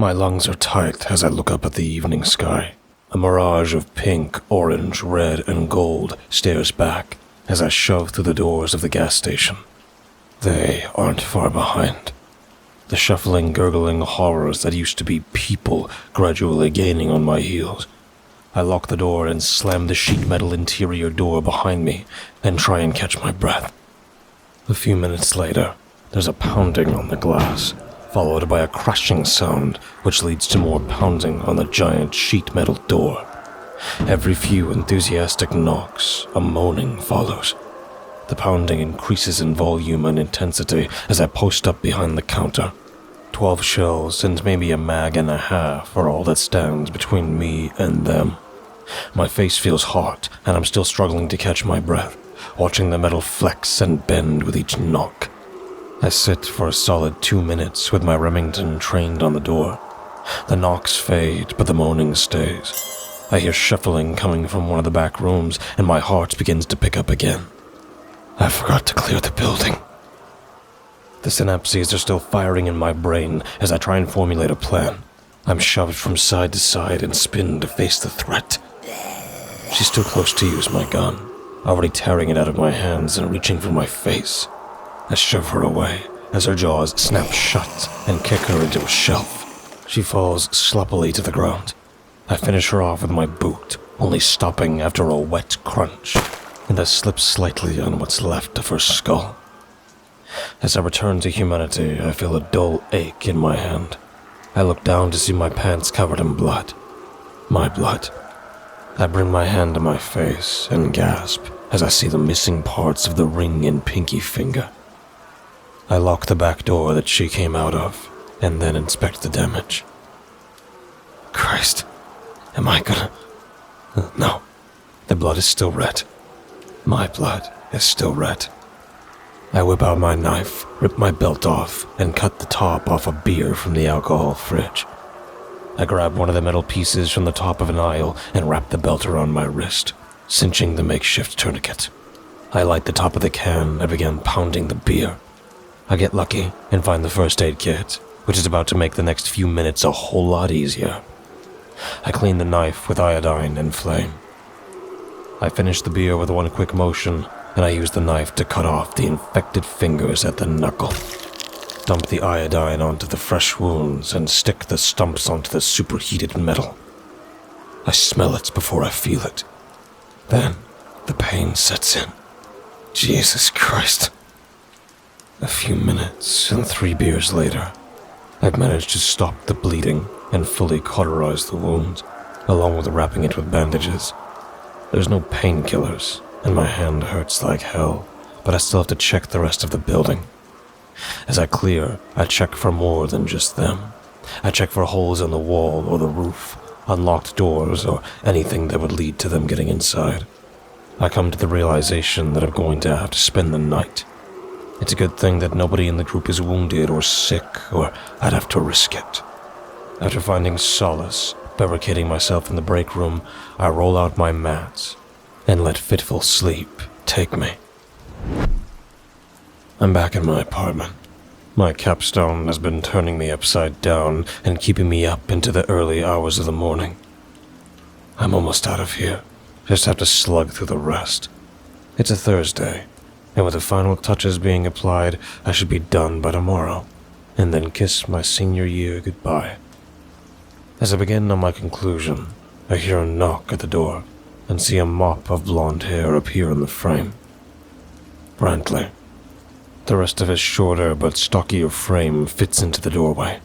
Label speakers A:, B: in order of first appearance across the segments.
A: My lungs are tight as I look up at the evening sky. A mirage of pink, orange, red, and gold stares back as I shove through the doors of the gas station. They aren't far behind. The shuffling, gurgling horrors that used to be people gradually gaining on my heels. I lock the door and slam the sheet metal interior door behind me and try and catch my breath. A few minutes later, there's a pounding on the glass, followed by a crashing sound which leads to more pounding on the giant sheet metal door. Every few enthusiastic knocks, a moaning follows. The pounding increases in volume and intensity as I post up behind the counter. 12 shells and maybe a mag and a half are all that stands between me and them. My face feels hot, and I'm still struggling to catch my breath, watching the metal flex and bend with each knock. I sit for a solid 2 minutes with my Remington trained on the door. The knocks fade, but the moaning stays. I hear shuffling coming from one of the back rooms, and my heart begins to pick up again. I forgot to clear the building. The synapses are still firing in my brain as I try and formulate a plan. I'm shoved from side to side and spin to face the threat. She's too close to use my gun, already tearing it out of my hands and reaching for my face. I shove her away as her jaws snap shut and kick her into a shelf. She falls sloppily to the ground. I finish her off with my boot, only stopping after a wet crunch, and I slip slightly on what's left of her skull. As I return to humanity, I feel a dull ache in my hand. I look down to see my pants covered in blood. My blood. I bring my hand to my face and gasp as I see the missing parts of the ring and pinky finger. I lock the back door that she came out of, and then inspect the damage. Christ, am I gonna... No, the blood is still red. My blood is still red. I whip out my knife, rip my belt off, and cut the top off a beer from the alcohol fridge. I grab one of the metal pieces from the top of an aisle and wrap the belt around my wrist, cinching the makeshift tourniquet. I light the top of the can and begin pounding the beer. I get lucky and find the first aid kit, which is about to make the next few minutes a whole lot easier. I clean the knife with iodine and flame. I finish the beer with one quick motion, and I use the knife to cut off the infected fingers at the knuckle. Dump the iodine onto the fresh wounds and stick the stumps onto the superheated metal. I smell it before I feel it. Then the pain sets in. Jesus Christ. A few minutes and 3 beers later, I've managed to stop the bleeding and fully cauterize the wound, along with wrapping it with bandages. There's no painkillers, and my hand hurts like hell, but I still have to check the rest of the building. As I clear, I check for more than just them. I check for holes in the wall or the roof, unlocked doors, or anything that would lead to them getting inside. I come to the realization that I'm going to have to spend the night. It's a good thing that nobody in the group is wounded or sick, or I'd have to risk it. After finding solace, barricading myself in the break room, I roll out my mats and let fitful sleep take me. I'm back in my apartment. My capstone has been turning me upside down and keeping me up into the early hours of the morning. I'm almost out of here. Just have to slug through the rest. It's a Thursday, and with the final touches being applied, I should be done by tomorrow, and then kiss my senior year goodbye. As I begin on my conclusion, I hear a knock at the door and see a mop of blonde hair appear in the frame. Brantley. The rest of his shorter but stockier frame fits into the doorway.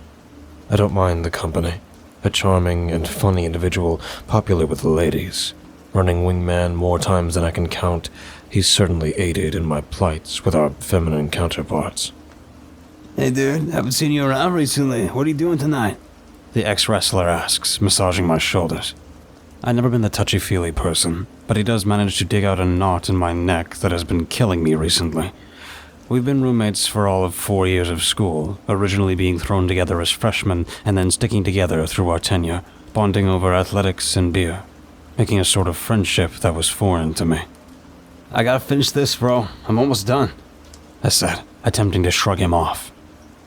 A: I don't mind the company. A charming and funny individual, popular with the ladies. Running wingman more times than I can count, he's certainly aided in my plights with our feminine counterparts.
B: Hey dude, haven't seen you around recently. What are you doing tonight?
A: The ex-wrestler asks, massaging my shoulders. I've never been the touchy-feely person, but he does manage to dig out a knot in my neck that has been killing me recently. We've been roommates for all of 4 years of school, originally being thrown together as freshmen and then sticking together through our tenure, bonding over athletics and beer, making a sort of friendship that was foreign to me.
B: I gotta finish this, bro. I'm almost done.
A: I said, attempting to shrug him off.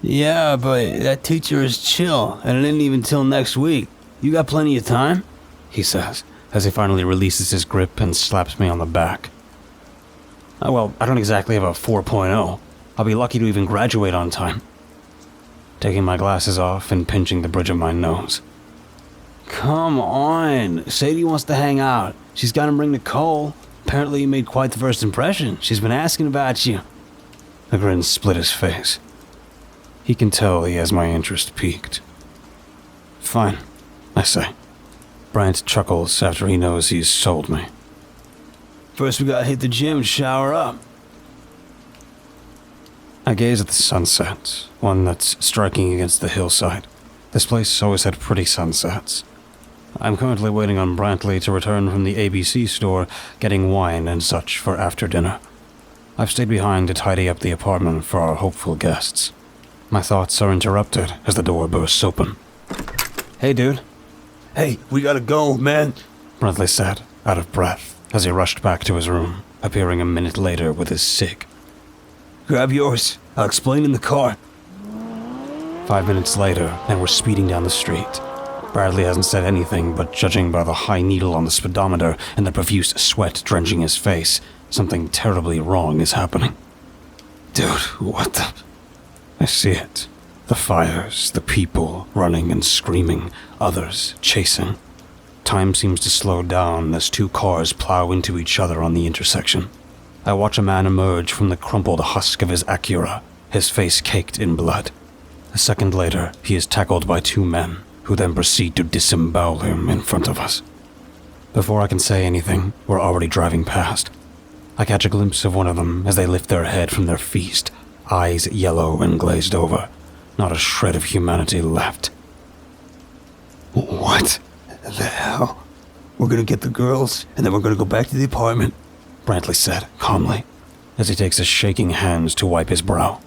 B: Yeah, but that teacher is chill, and it ain't even till next week. You got plenty of time?
C: He says, as he finally releases his grip and slaps me on the back. Oh, well, I don't exactly have a 4.0. I'll be lucky to even graduate on time. Taking my glasses off and pinching the bridge of my nose.
B: Come on. Sadie wants to hang out. She's got him bring Nicole. Apparently you made quite the first impression. She's been asking about you.
C: A grin split his face. He can tell he has my interest piqued. Fine, I say. Bryant chuckles after he knows he's sold me.
B: First we gotta hit the gym and shower up.
C: I gaze at the sunset, one that's striking against the hillside. This place always had pretty sunsets. I'm currently waiting on Brantley to return from the ABC store, getting wine and such for after dinner. I've stayed behind to tidy up the apartment for our hopeful guests. My thoughts are interrupted as the door bursts open. Hey, dude.
B: Hey, we gotta go, man.
C: Brantley said, out of breath, as he rushed back to his room, appearing a minute later with his cig.
B: Grab yours. I'll explain in the car.
C: 5 minutes later, and we're speeding down the street. Bradley hasn't said anything, but judging by the high needle on the speedometer and the profuse sweat drenching his face, something terribly wrong is happening. Dude, what the... I see it. The fires, the people running and screaming, others chasing. Time seems to slow down as two cars plow into each other on the intersection. I watch a man emerge from the crumpled husk of his Acura, his face caked in blood. A second later, he is tackled by two men, who then proceed to disembowel him in front of us. Before I can say anything, we're already driving past. I catch a glimpse of one of them as they lift their head from their feast, eyes yellow and glazed over, not a shred of humanity left.
B: What the hell? We're gonna get the girls, and then we're gonna go back to the apartment,
C: Brantley said, calmly, as he takes his shaking hands to wipe his brow.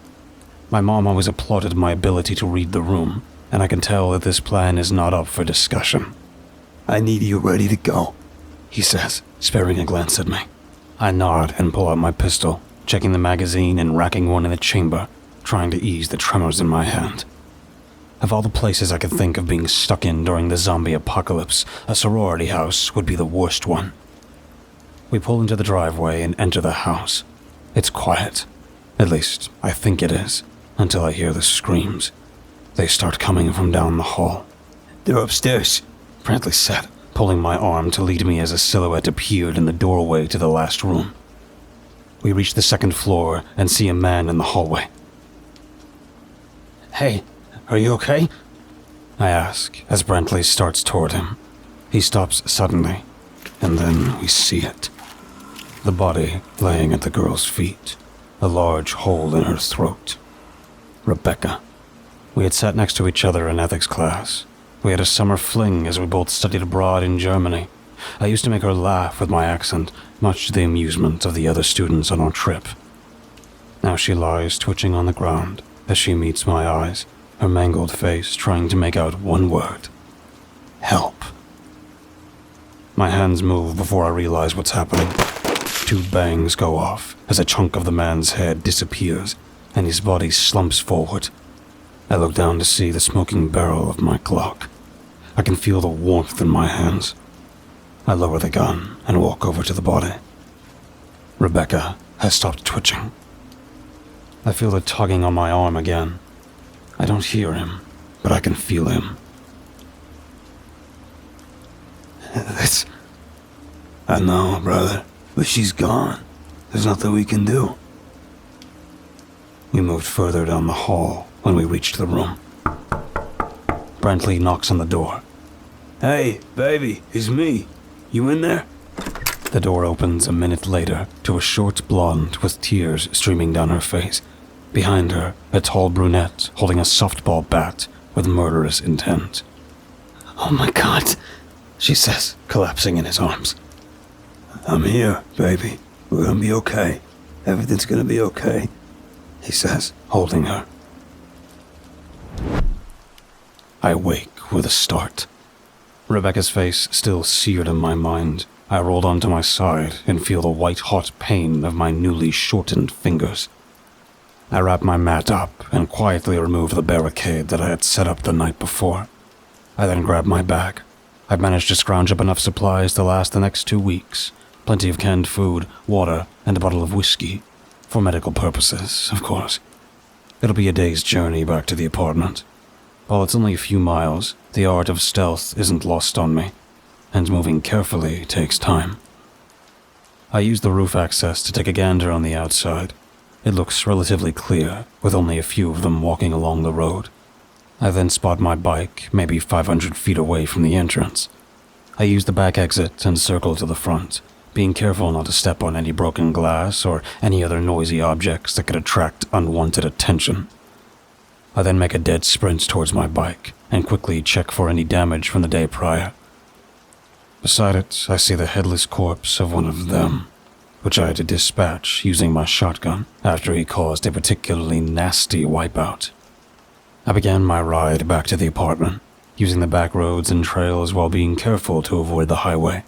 C: My mom always applauded my ability to read the room, and I can tell that this plan is not up for discussion.
B: I need you ready to go,
C: he says, sparing a glance at me. I nod and pull out my pistol, checking the magazine and racking one in the chamber, trying to ease the tremors in my hand. Of all the places I could think of being stuck in during the zombie apocalypse, a sorority house would be the worst one. We pull into the driveway and enter the house. It's quiet. At least, I think it is, until I hear the screams. They start coming from down the hall.
B: They're upstairs,
C: Brantley said, pulling my arm to lead me as a silhouette appeared in the doorway to the last room. We reach the second floor and see a man in the hallway. Hey, are you okay? I ask as Brantley starts toward him. He stops suddenly, and then we see it. The body laying at the girl's feet, a large hole in her throat. Rebecca. We had sat next to each other in ethics class. We had a summer fling as we both studied abroad in Germany. I used to make her laugh with my accent, much to the amusement of the other students on our trip. Now she lies twitching on the ground as she meets my eyes, her mangled face trying to make out one word. Help. My hands move before I realize what's happening. Two bangs go off as a chunk of the man's head disappears and his body slumps forward. I look down to see the smoking barrel of my Glock. I can feel the warmth in my hands. I lower the gun and walk over to the body. Rebecca has stopped twitching. I feel the tugging on my arm again. I don't hear him, but I can feel him.
B: I know, brother, but she's gone. There's nothing we can do.
C: We moved further down the hall when we reached the room. Brantley knocks on the door.
B: Hey, baby, it's me. You in there?
C: The door opens a minute later to a short blonde with tears streaming down her face. Behind her, a tall brunette holding a softball bat with murderous intent.
B: Oh my God,
C: she says, collapsing in his arms.
B: I'm here, baby. We're gonna be okay. Everything's gonna be okay,
C: he says, holding her. I wake with a start. Rebecca's face still seared in my mind. I rolled onto my side and feel the white-hot pain of my newly shortened fingers. I wrap my mat up and quietly remove the barricade that I had set up the night before. I then grab my bag. I've managed to scrounge up enough supplies to last the next 2 weeks. Plenty of canned food, water, and a bottle of whiskey. For medical purposes, of course. It'll be a day's journey back to the apartment. While it's only a few miles, the art of stealth isn't lost on me, and moving carefully takes time. I use the roof access to take a gander on the outside. It looks relatively clear, with only a few of them walking along the road. I then spot my bike, maybe 500 feet away from the entrance. I use the back exit and circle to the front, being careful not to step on any broken glass or any other noisy objects that could attract unwanted attention. I then make a dead sprint towards my bike and quickly check for any damage from the day prior. Beside it, I see the headless corpse of one of them, which I had to dispatch using my shotgun after he caused a particularly nasty wipeout. I began my ride back to the apartment, using the back roads and trails while being careful to avoid the highway.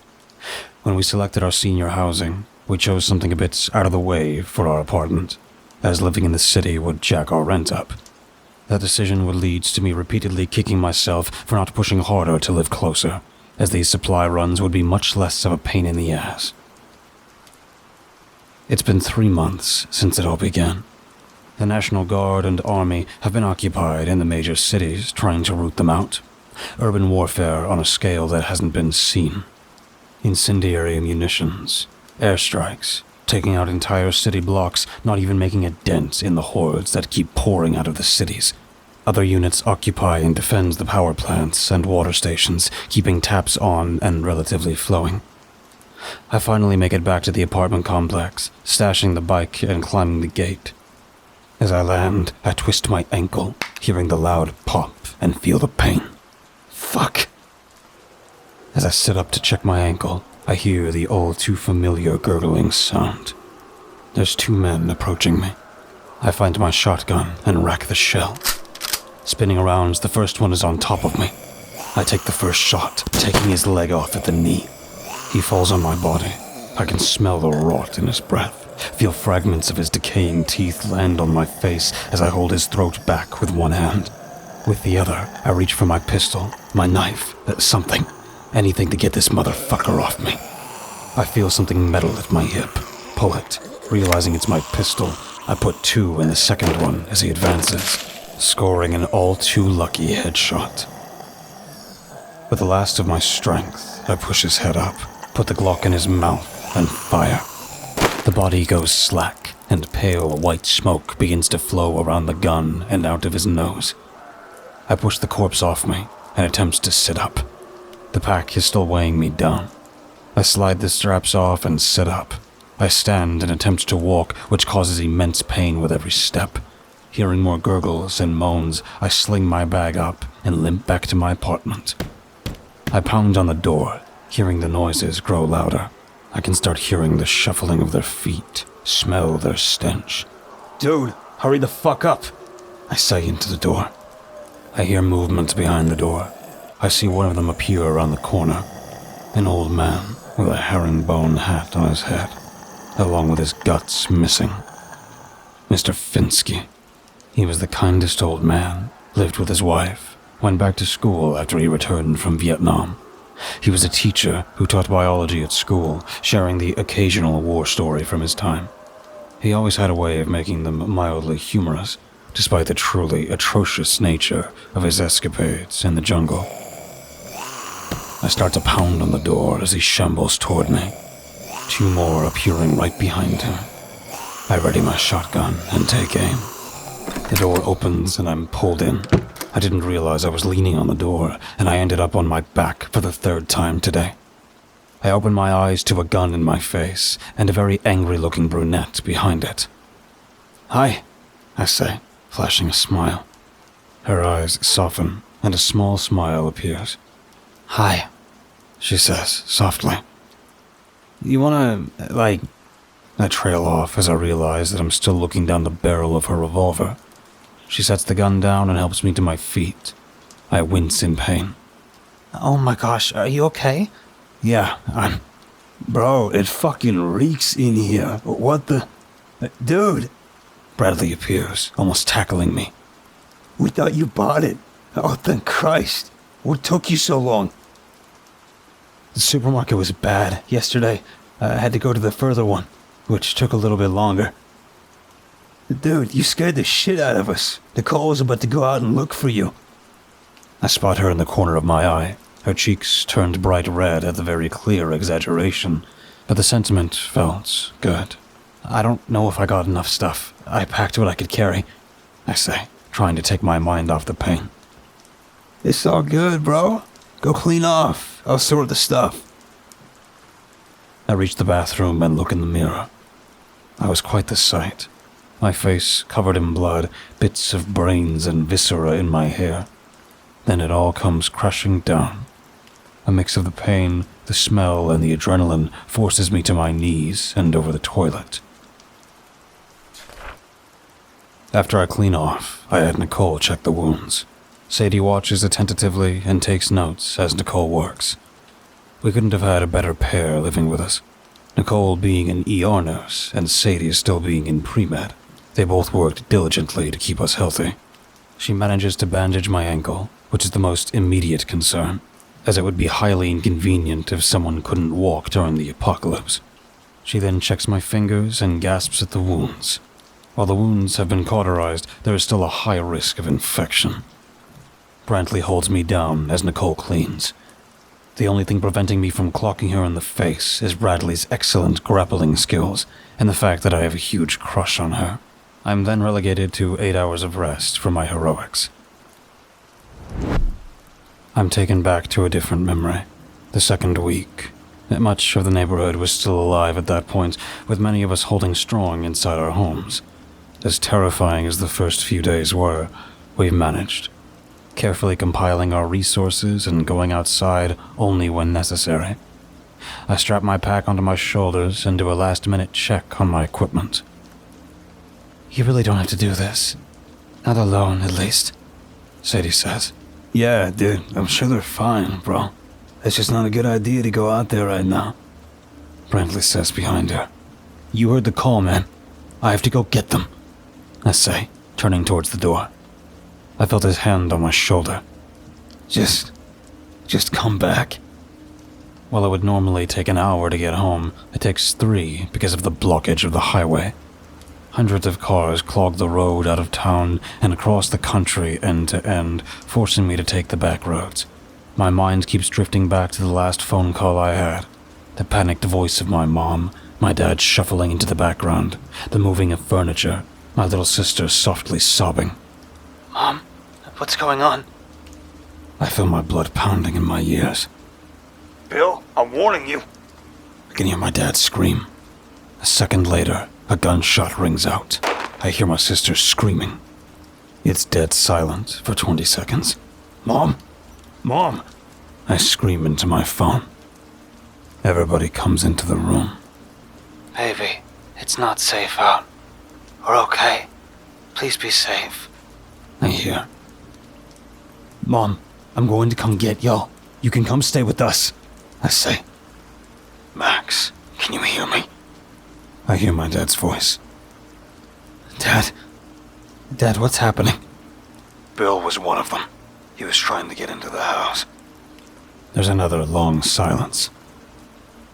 C: When we selected our senior housing, we chose something a bit out of the way for our apartment, as living in the city would jack our rent up. That decision would lead to me repeatedly kicking myself for not pushing harder to live closer, as these supply runs would be much less of a pain in the ass. It's been 3 months since it all began. The National Guard and Army have been occupied in the major cities trying to root them out. Urban warfare on a scale that hasn't been seen. Incendiary munitions, airstrikes, taking out entire city blocks, not even making a dent in the hordes that keep pouring out of the cities. Other units occupy and defend the power plants and water stations, keeping taps on and relatively flowing. I finally make it back to the apartment complex, stashing the bike and climbing the gate. As I land, I twist my ankle, hearing the loud pop and feel the pain. Fuck! As I sit up to check my ankle, I hear the all too familiar gurgling sound. There's 2 men approaching me. I find my shotgun and rack the shell. Spinning around, the first one is on top of me. I take the first shot, taking his leg off at the knee. He falls on my body. I can smell the rot in his breath. Feel fragments of his decaying teeth land on my face as I hold his throat back with one hand. With the other, I reach for my pistol, my knife, something. Anything to get this motherfucker off me. I feel something metal at my hip. Pull it. Realizing it's my pistol, I put 2 in the second one as he advances, scoring an all too lucky headshot. With the last of my strength, I push his head up, put the Glock in his mouth, and fire. The body goes slack, and pale white smoke begins to flow around the gun and out of his nose. I push the corpse off me and attempt to sit up. The pack is still weighing me down. I slide the straps off and sit up. I stand and attempt to walk, which causes immense pain with every step. Hearing more gurgles and moans, I sling my bag up and limp back to my apartment. I pound on the door, hearing the noises grow louder. I can start hearing the shuffling of their feet, smell their stench.
B: Dude, hurry the fuck up.
C: I say into the door. I hear movement behind the door. I see one of them appear around the corner. An old man with a herringbone hat on his head, along with his guts missing. Mr. Finsky. He was the kindest old man, lived with his wife, went back to school after he returned from Vietnam. He was a teacher who taught biology at school, sharing the occasional war story from his time. He always had a way of making them mildly humorous, despite the truly atrocious nature of his escapades in the jungle. I start to pound on the door as he shambles toward me, 2 more appearing right behind him. I ready my shotgun and take aim. The door opens and I'm pulled in. I didn't realize I was leaning on the door, and I ended up on my back for the 3rd time today. I open my eyes to a gun in my face, and a very angry-looking brunette behind it. "Hi," I say, flashing a smile. Her eyes soften, and a small smile appears. "Hi," she says, softly.
B: You wanna,
C: I trail off as I realize that I'm still looking down the barrel of her revolver. She sets the gun down and helps me to my feet. I wince in pain.
B: Oh my gosh, are you okay?
C: Yeah,
B: Bro, it fucking reeks in here. What the... Dude!
C: Bradley appears, almost tackling me.
B: We thought you bought it. Oh, thank Christ. What took you so long? The supermarket was bad yesterday. I had to go to the further one, which took a little bit longer. Dude, you scared the shit out of us. Nicole was about to go out and look for you.
C: I spot her in the corner of my eye. Her cheeks turned bright red at the very clear exaggeration, but the sentiment felt good. I don't know if I got enough stuff. I packed what I could carry, I say, trying to take my mind off the pain.
B: It's all good, bro. Go clean off. I'll sort the stuff.
C: I reach the bathroom and look in the mirror. I was quite the sight. My face covered in blood, bits of brains and viscera in my hair. Then it all comes crashing down. A mix of the pain, the smell, and the adrenaline forces me to my knees and over the toilet. After I clean off, I had Nicole check the wounds. Sadie watches attentively and takes notes as Nicole works. We couldn't have had a better pair living with us. Nicole being an ER nurse and Sadie still being in pre-med. They both worked diligently to keep us healthy. She manages to bandage my ankle, which is the most immediate concern, as it would be highly inconvenient if someone couldn't walk during the apocalypse. She then checks my fingers and gasps at the wounds. While the wounds have been cauterized, there is still a high risk of infection. Brantley holds me down as Nicole cleans. The only thing preventing me from clocking her in the face is Bradley's excellent grappling skills and the fact that I have a huge crush on her. I'm then relegated to 8 hours of rest for my heroics. I'm taken back to a different memory. The second week. Much of the neighborhood was still alive at that point, with many of us holding strong inside our homes. As terrifying as the first few days were, we've managed. Carefully compiling our resources and going outside only when necessary. I strap my pack onto my shoulders and do a last-minute check on my equipment. You really don't have to do this. Not alone, at least, Sadie says.
B: Yeah, dude, I'm sure they're fine, bro. It's just not a good idea to go out there right now.
C: Brantley says behind her. You heard the call, man. I have to go get them, I say, turning towards the door. I felt his hand on my shoulder.
B: Just come back.
C: While it would normally take an hour to get home, it takes 3 because of the blockage of the highway. Hundreds of cars clog the road out of town and across the country end to end, forcing me to take the back roads. My mind keeps drifting back to the last phone call I had. The panicked voice of my mom, my dad shuffling into the background, the moving of furniture, my little sister softly sobbing.
B: Mom, what's going on?
C: I feel my blood pounding in my ears.
B: Bill, I'm warning you.
C: I can hear my dad scream. A second later, a gunshot rings out. I hear my sister screaming. It's dead silent for 20 seconds. Mom! Mom! I scream into my phone. Everybody comes into the room.
B: Baby, it's not safe out. We're okay. Please be safe.
C: I hear. Mom, I'm going to come get y'all. You can come stay with us, I say. Max, can you hear me? I hear my dad's voice. Dad, what's happening? Bill was one of them. He was trying to get into the house. There's another long silence.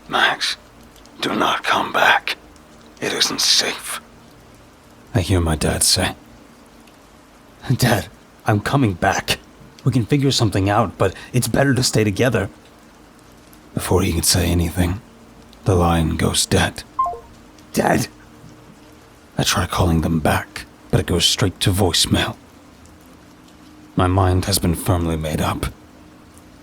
C: Max, do not come back. It isn't safe. I hear my dad say. Dad, I'm coming back. We can figure something out, but it's better to stay together. Before he can say anything, the line goes dead. Dad! I try calling them back, but it goes straight to voicemail. My mind has been firmly made up.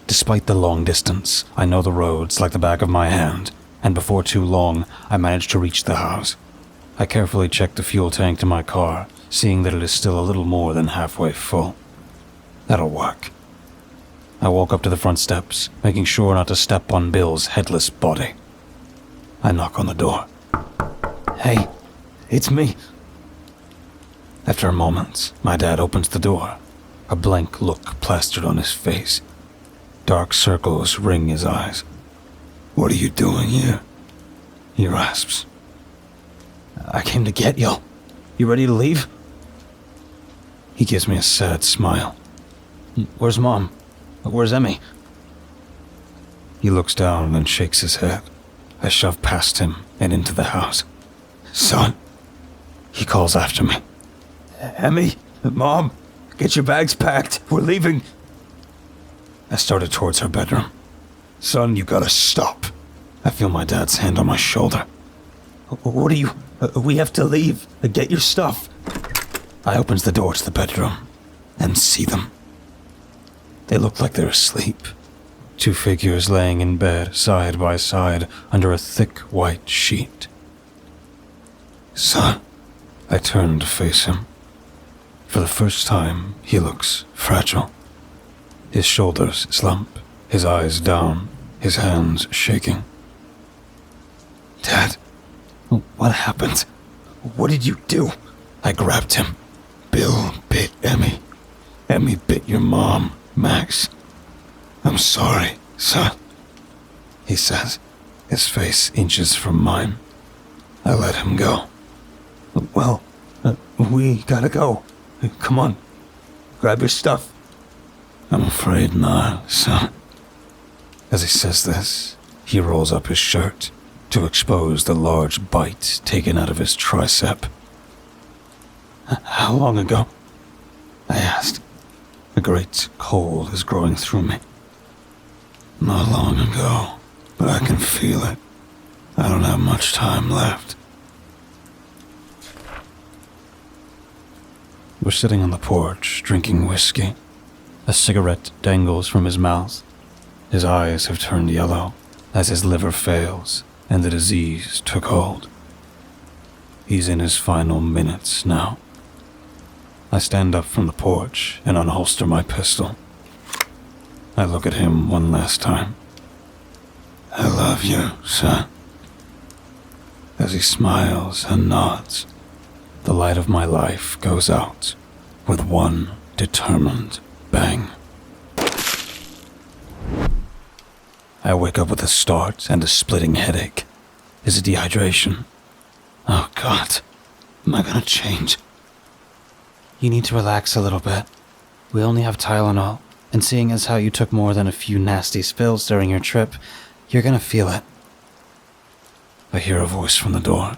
C: Despite the long distance, I know the roads like the back of my hand, and before too long, I manage to reach the house. I carefully check the fuel tank to my car, seeing that it is still a little more than halfway full. That'll work. I walk up to the front steps, making sure not to step on Bill's headless body. I knock on the door. Hey, it's me. After a moment, my dad opens the door, a blank look plastered on his face. Dark circles ring his eyes. What are you doing here? He rasps. I came to get y'all.
B: You ready to leave?
C: He gives me a sad smile.
B: Where's Mom? Where's Emmy?
C: He looks down and shakes his head. I shove past him and into the house. "Son," he calls after me.
B: Emmy? Mom? Get your bags packed. We're leaving.
C: I started towards her bedroom. "Son, you gotta stop." I feel my dad's hand on my shoulder.
B: What are you... we have to leave. Get your stuff.
C: I opens the door to the bedroom and see them. They look like they're asleep. Two figures laying in bed side by side under a thick white sheet. "Son," I turn to face him. For the first time, he looks fragile. His shoulders slump, his eyes down, his hands shaking. "Dad, what happened?"
B: What did you do?
C: I grabbed him. "Bill bit Emmy. Emmy bit your mom, Max. I'm sorry, son," he says. His face inches from mine. I let him go.
B: Well, we gotta go. Come on. Grab your stuff.
C: "I'm afraid not, son." As he says this, he rolls up his shirt to expose the large bite taken out of his tricep.
B: How long ago?
C: I asked. A great cold is growing through me. "Not long ago, but I can feel it. I don't have much time left." We're sitting on the porch, drinking whiskey. A cigarette dangles from his mouth. His eyes have turned yellow as his liver fails and the disease took hold. He's in his final minutes now. I stand up from the porch and unholster my pistol. I look at him one last time. "I love you, son." As he smiles and nods, the light of my life goes out with one determined bang. I wake up with a start and a splitting headache. Is it dehydration? Oh God, am I gonna change?
B: You need to relax a little bit. We only have Tylenol, and seeing as how you took more than a few nasty spills during your trip, you're gonna feel it.
C: I hear a voice from the door.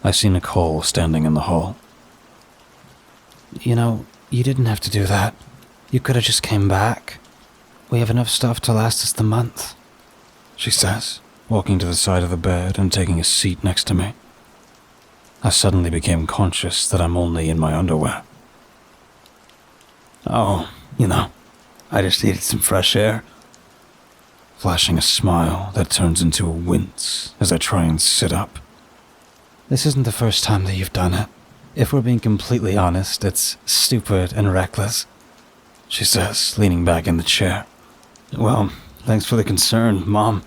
C: I see Nicole standing in the hall.
B: You know, you didn't have to do that. You could have just came back. We have enough stuff to last us the month,
C: she says, walking to the side of the bed and taking a seat next to me. I suddenly became conscious that I'm only in my underwear.
B: Oh, I just needed some fresh air.
C: Flashing a smile that turns into a wince as I try and sit up.
B: This isn't the first time that you've done it. If we're being completely honest, it's stupid and reckless,
C: she says, leaning back in the chair.
B: Well, thanks for the concern, Mom.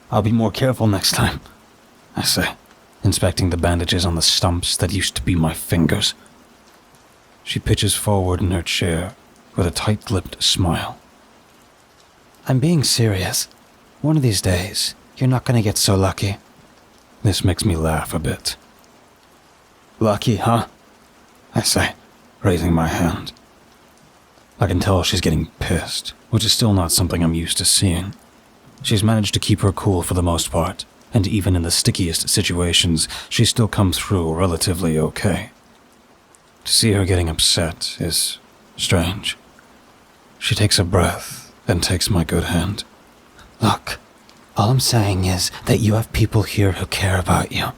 B: I'll be more careful next time,
C: I say, inspecting the bandages on the stumps that used to be my fingers. She pitches forward in her chair with a tight-lipped smile.
B: I'm being serious. One of these days, you're not going to get so lucky.
C: This makes me laugh a bit.
B: Lucky, huh?
C: I say, raising my hand. I can tell she's getting pissed, which is still not something I'm used to seeing. She's managed to keep her cool for the most part, and even in the stickiest situations, she's still come through relatively okay. To see her getting upset is strange. She takes a breath and takes my good hand.
B: Look, all I'm saying is that you have people here who care about you.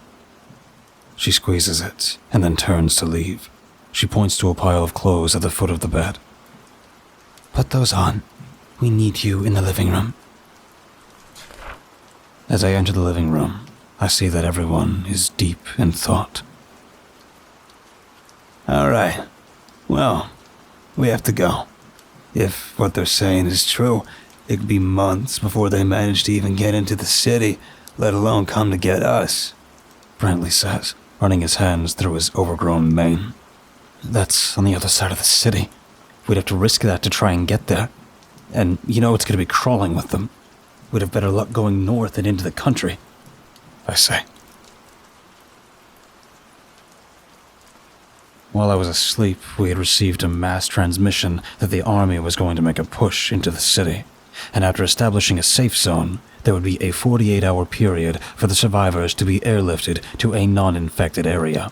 C: She squeezes it and then turns to leave. She points to a pile of clothes at the foot of the bed.
B: Put those on. We need you in the living room.
C: As I enter the living room, I see that everyone is deep in thought.
B: All right. Well, we have to go. If what they're saying is true, it could be months before they manage to even get into the city, let alone come to get us,
C: Brantley says, running his hands through his overgrown mane.
B: That's on the other side of the city. We'd have to risk that to try and get there. And it's going to be crawling with them. We'd have better luck going north and into the country,
C: I say. While I was asleep, we had received a mass transmission that the army was going to make a push into the city, and after establishing a safe zone, there would be a 48-hour period for the survivors to be airlifted to a non-infected area.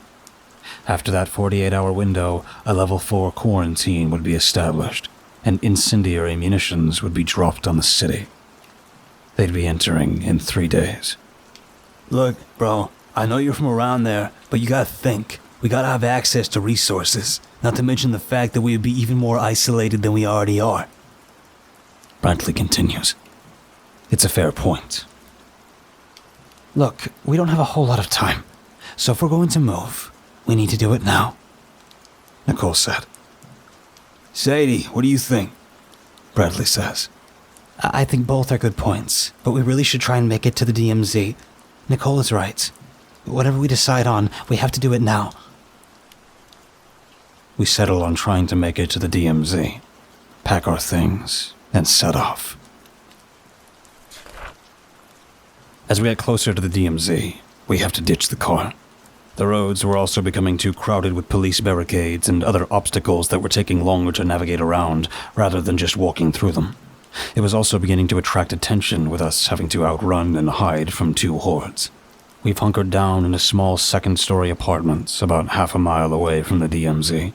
C: After that 48-hour window, a level 4 quarantine would be established, and incendiary munitions would be dropped on the city. They'd be entering in 3 days.
B: Look, bro, I know you're from around there, but you gotta think. We gotta have access to resources, not to mention the fact that we would be even more isolated than we already are.
C: Brantley continues. It's a fair point.
B: Look, we don't have a whole lot of time, so if we're going to move, we need to do it now.
C: Nicole said.
B: Sadie, what do you think?
C: Bradley says.
B: I think both are good points, but we really should try and make it to the DMZ. Nicole is right. Whatever we decide on, we have to do it now.
C: We settle on trying to make it to the DMZ, pack our things, and set off. As we get closer to the DMZ, we have to ditch the car. The roads were also becoming too crowded with police barricades and other obstacles that were taking longer to navigate around rather than just walking through them. It was also beginning to attract attention with us having to outrun and hide from 2 hordes. We've hunkered down in a small second-story apartment about half a mile away from the DMZ.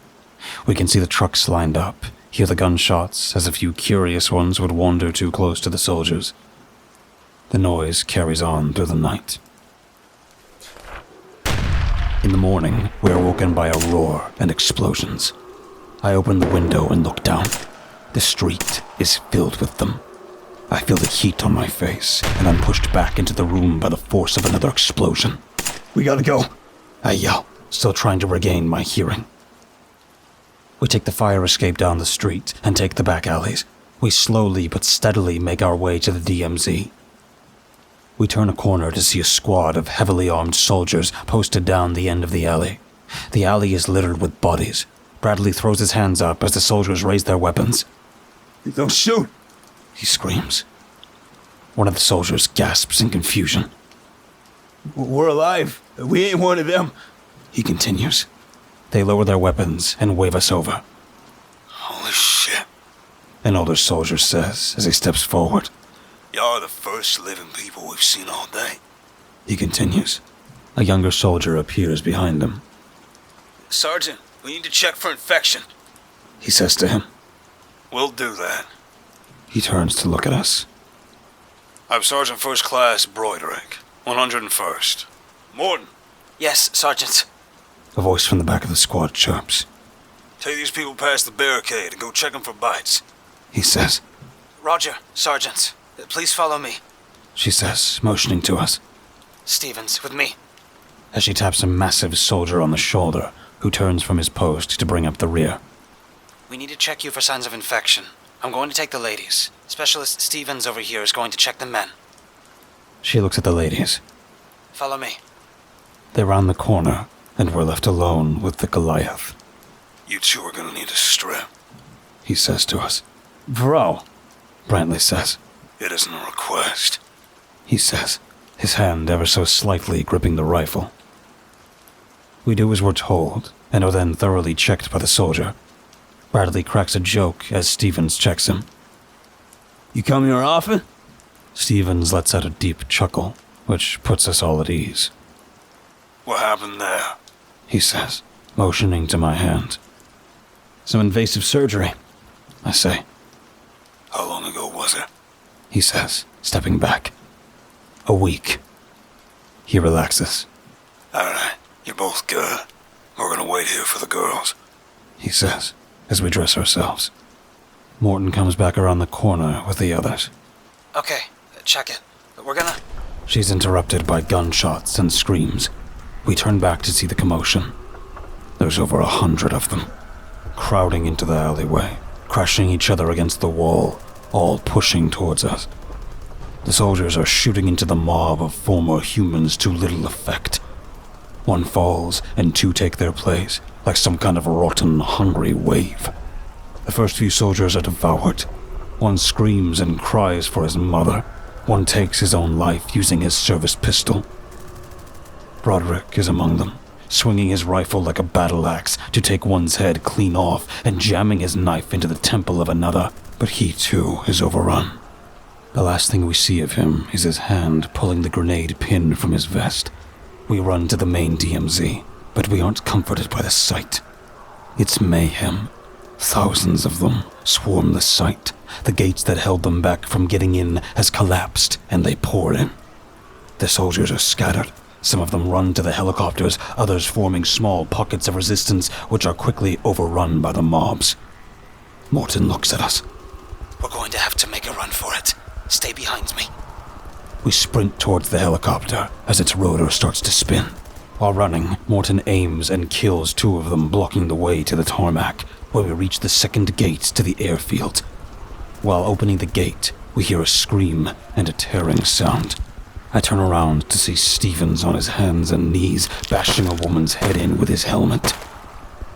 C: We can see the trucks lined up, hear the gunshots as a few curious ones would wander too close to the soldiers. The noise carries on through the night. In the morning, we are woken by a roar and explosions. I open the window and look down. The street is filled with them. I feel the heat on my face, and I'm pushed back into the room by the force of another explosion.
B: We gotta go,
C: I yell, still trying to regain my hearing. We take the fire escape down the street and take the back alleys. We slowly but steadily make our way to the DMZ. We turn a corner to see a squad of heavily armed soldiers posted down the end of the alley. The alley is littered with bodies. Bradley throws his hands up as the soldiers raise their weapons.
B: Don't shoot,
C: he screams. One of the soldiers gasps in confusion.
B: We're alive. We ain't one of them,
C: he continues. They lower their weapons and wave us over.
B: Holy shit,
C: an older soldier says as he steps forward.
B: Y'all are the first living people we've seen all day,
C: he continues. A younger soldier appears behind him.
B: Sergeant, we need to check for infection,
C: he says to him.
B: We'll do that.
C: He turns to look at us.
B: I'm Sergeant First Class Broderick, 101st. Morton. Yes, Sergeant.
C: A voice from the back of the squad chirps.
B: Take these people past the barricade and go check them for bites,
C: he says.
B: Roger, Sergeant. Please follow me,
C: she says, motioning to us.
B: Stevens, with me.
C: As she taps a massive soldier on the shoulder, who turns from his post to bring up the rear.
D: We need to check you for signs of infection. I'm going to take the ladies. Specialist Stevens over here is going to check the men.
C: She looks at the ladies.
D: Follow me.
C: They round the corner, and we're left alone with the Goliath.
B: You 2 are gonna need a strip,
C: he says to us.
B: Bro,
C: Brantley says.
B: It isn't a request,
C: he says, his hand ever so slightly gripping the rifle. We do as we're told, and are then thoroughly checked by the soldier. Bradley cracks a joke as Stevens checks him.
B: You come here often?
C: Stevens lets out a deep chuckle, which puts us all at ease.
B: What happened there?
C: He says, motioning to my hand.
B: Some invasive surgery,
C: I say.
B: How long ago was it?
C: He says, stepping back. A week. He relaxes.
B: Alright, you're both good. We're gonna wait here for the girls,
C: he says, as we dress ourselves. Morton comes back around the corner with the others.
D: Okay, check it. We're gonna...
C: She's interrupted by gunshots and screams. We turn back to see the commotion. There's over 100 of them, crowding into the alleyway, crashing each other against the wall, all pushing towards us. The soldiers are shooting into the mob of former humans to little effect. One falls, and 2 take their place, like some kind of rotten, hungry wave. The first few soldiers are devoured. One screams and cries for his mother. One takes his own life using his service pistol. Broderick is among them, swinging his rifle like a battle axe to take one's head clean off and jamming his knife into the temple of another, but he too is overrun. The last thing we see of him is his hand pulling the grenade pin from his vest. We run to the main DMZ, but we aren't comforted by the sight. It's mayhem. Thousands of them swarm the site. The gates that held them back from getting in has collapsed, and they pour in. The soldiers are scattered. Some of them run to the helicopters, others forming small pockets of resistance, which are quickly overrun by the mobs. Morton looks at us.
D: We're going to have to make a run for it. Stay behind me.
C: We sprint towards the helicopter as its rotor starts to spin. While running, Morton aims and kills 2 of them, blocking the way to the tarmac, where we reach the second gate to the airfield. While opening the gate, we hear a scream and a tearing sound. I turn around to see Stevens on his hands and knees, bashing a woman's head in with his helmet.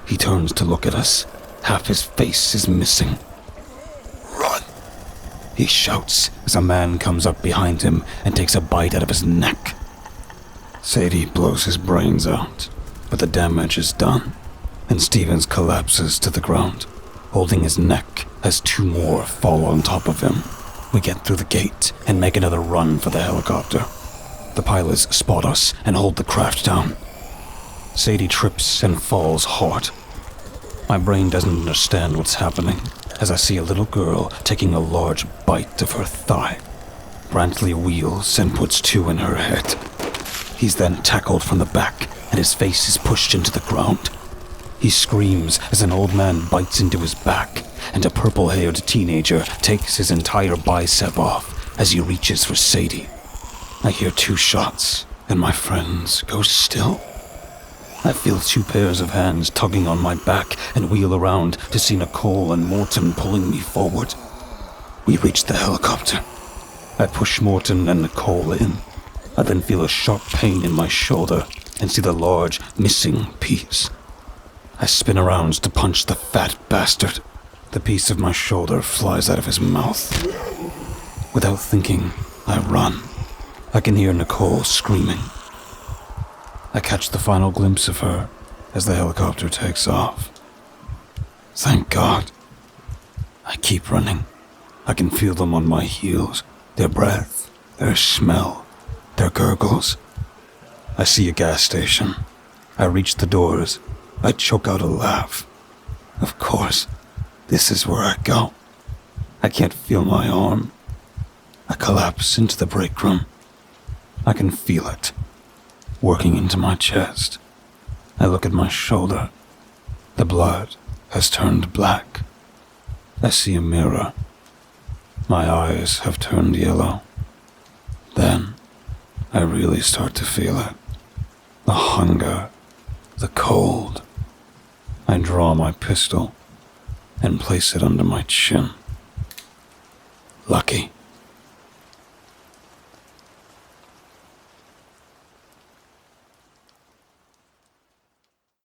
C: He turns to look at us. Half his face is missing.
A: Run!
C: He shouts as a man comes up behind him and takes a bite out of his neck. Sadie blows his brains out, but the damage is done, and Stevens collapses to the ground, holding his neck as 2 more fall on top of him. We get through the gate and make another run for the helicopter. The pilots spot us and hold the craft down. Sadie trips and falls hard. My brain doesn't understand what's happening as I see a little girl taking a large bite of her thigh. Brantley wheels and puts 2 in her head. He's then tackled from the back and his face is pushed into the ground. He screams as an old man bites into his back, and a purple-haired teenager takes his entire bicep off as he reaches for Sadie. I hear 2 shots, and my friends go still. I feel 2 pairs of hands tugging on my back and wheel around to see Nicole and Morton pulling me forward. We reach the helicopter. I push Morton and Nicole in. I then feel a sharp pain in my shoulder and see the large, missing piece. I spin around to punch the fat bastard. The piece of my shoulder flies out of his mouth. Without thinking, I run. I can hear Nicole screaming. I catch the final glimpse of her as the helicopter takes off. Thank God. I keep running. I can feel them on my heels, their breath, their smell, their gurgles. I see a gas station. I reach the doors. I choke out a laugh. Of course, this is where I go. I can't feel my arm. I collapse into the break room. I can feel it, working into my chest. I look at my shoulder. The blood has turned black. I see a mirror. My eyes have turned yellow. Then, I really start to feel it. The hunger, the cold. I draw my pistol and place it under my chin. Lucky.